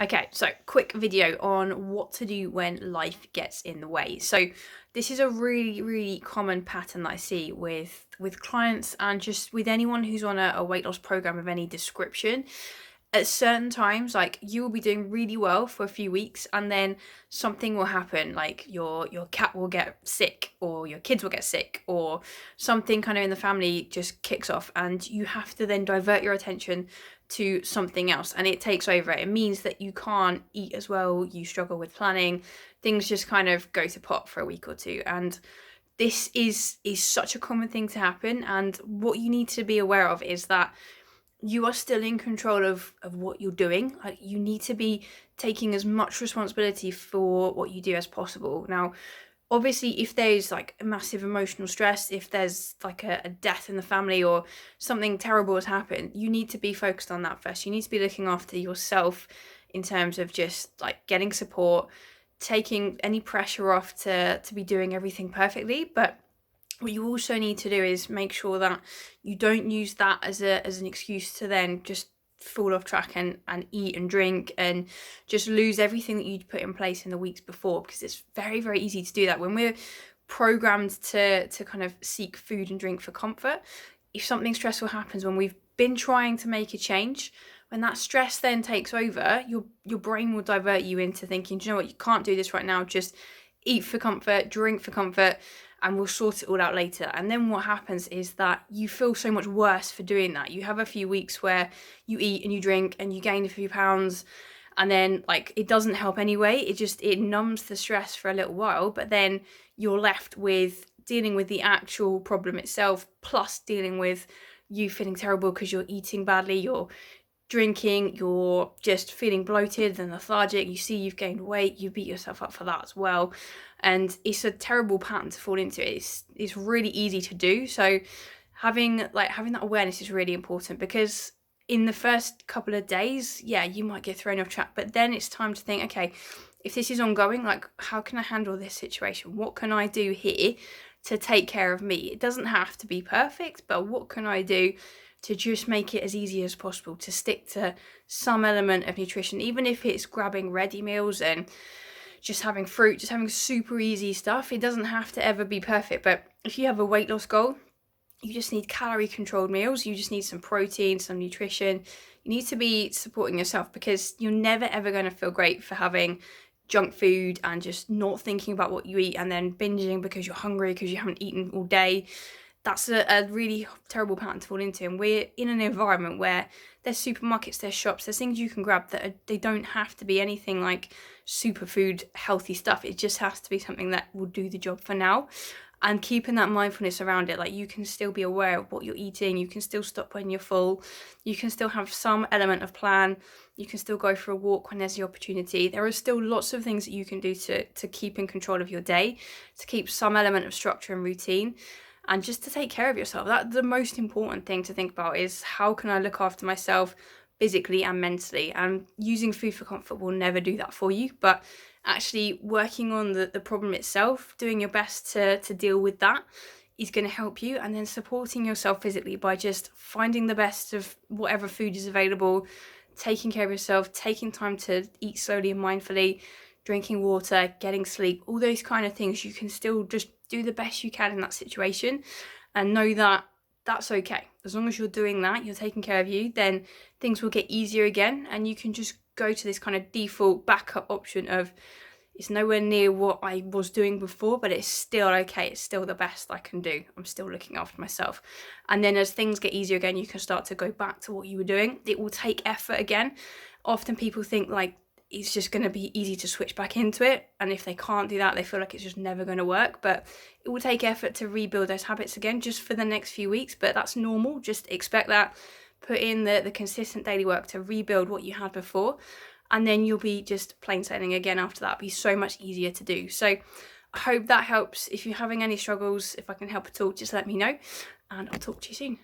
Okay, so quick video on what to do when life gets in the way. So this is a really common pattern that I see with clients and just with anyone who's on a weight loss program of any description. At certain times, like, you will be doing really well for a few weeks and then something will happen, like your cat will get sick or your kids will get sick or something kind of in the family just kicks off and you have to then divert your attention to something else and it takes over. It means that you can't eat as well, you struggle with planning, things just kind of go to pot for a week or two. And this is such a common thing to happen, and what you need to be aware of is that you are still in control of what you're doing. Like, you need to be taking as much responsibility for what you do as possible. Now, obviously, if there's like a massive emotional stress, if there's like a death in the family or something terrible has happened, you need to be focused on that first. You need to be looking after yourself in terms of just like getting support, taking any pressure off to be doing everything perfectly. But what you also need to do is make sure that you don't use that as an excuse to then just fall off track and eat and drink and just lose everything that you'd put in place in the weeks before, because it's very easy to do that when we're programmed to kind of seek food and drink for comfort. If something stressful happens when we've been trying to make a change, when that stress then takes over, your brain will divert you into thinking, do you know what, you can't do this right now, just eat for comfort, drink for comfort, and we'll sort it all out later. And then what happens is that you feel so much worse for doing that. You have a few weeks where you eat and you drink and you gain a few pounds, and then like it doesn't help anyway. It numbs the stress for a little while, but then you're left with dealing with the actual problem itself, plus dealing with you feeling terrible because you're eating badly, you're drinking, you're just feeling bloated and lethargic, you see you've gained weight, you beat yourself up for that as well. And it's a terrible pattern to fall into. It's really easy to do. So having that awareness is really important, because in the first couple of days, yeah, you might get thrown off track, but then it's time to think, okay, if this is ongoing, like, how can I handle this situation? What can I do here to take care of me? It doesn't have to be perfect, but what can I do to just make it as easy as possible, to stick to some element of nutrition, even if it's grabbing ready meals and just having fruit, just having super easy stuff. It doesn't have to ever be perfect, but if you have a weight loss goal, you just need calorie controlled meals, you just need some protein, some nutrition. You need to be supporting yourself, because you're never ever going to feel great for having junk food and just not thinking about what you eat and then binging because you're hungry because you haven't eaten all day. That's a really terrible pattern to fall into, and we're in an environment where there's supermarkets, there's shops, there's things you can grab that they don't have to be anything like superfood healthy stuff. It just has to be something that will do the job for now, and keeping that mindfulness around it. Like, you can still be aware of what you're eating, you can still stop when you're full, you can still have some element of plan, you can still go for a walk when there's the opportunity. There are still lots of things that you can do to keep in control of your day, to keep some element of structure and routine, and just to take care of yourself. That's the most important thing to think about, is how can I look after myself physically and mentally? And using food for comfort will never do that for you, but actually working on the problem itself, doing your best to deal with that, is going to help you. And then supporting yourself physically by just finding the best of whatever food is available, taking care of yourself, taking time to eat slowly and mindfully, drinking water, getting sleep, all those kind of things. You can still just do the best you can in that situation, and know that that's okay. As long as you're doing that, you're taking care of you, then things will get easier again, and you can just go to this kind of default backup option of, it's nowhere near what I was doing before, but it's still okay. It's still the best I can do. I'm still looking after myself. And then as things get easier again, you can start to go back to what you were doing. It will take effort again. Often people think like it's just going to be easy to switch back into it, and if they can't do that, they feel like it's just never going to work. But it will take effort to rebuild those habits again, just for the next few weeks, but that's normal. Just expect that. Put in the consistent daily work to rebuild what you had before, and then you'll be just plain sailing again after that. It'll be so much easier to do. So I hope that helps. If you're having any struggles, if I can help at all, just let me know, and I'll talk to you soon.